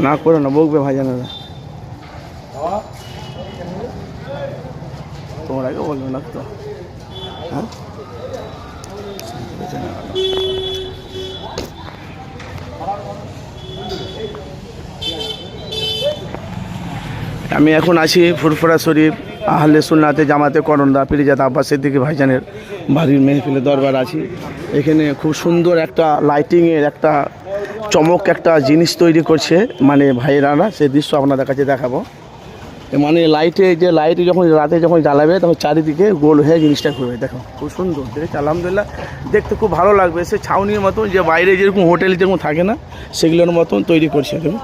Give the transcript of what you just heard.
না করো না, বকবে ভাইজানেরা। তোমার আগে বলবে না তো। হ্যাঁ, আমি এখন আছি ফুরফুরা শরীফ আহলে সুন্নাতে জামাতে করন্দা পিরিজাত আব্বাস সিদ্দিকী ভাইজানের বাড়ির মেহফিলে দরবার আছি। এখানে খুব সুন্দর একটা লাইটিংয়ের একটা চমক একটা জিনিস তৈরি করছে মানে ভাইয়েরা, সেই দৃশ্য আপনাদের কাছে দেখাবো। মানে লাইটে যখন রাতে যখন জ্বালাবে তখন চারিদিকে গোল হয়ে জিনিসটা ঘুরবে। দেখো খুব সুন্দর দেখেছি, আলহামদুলিল্লাহ দেখতে খুব ভালো লাগবে। সে ছাউনির মতন, যে বাইরে যেরকম হোটেল যেরকম থাকে না সেগুলোর মতন তৈরি করছে। দেখুন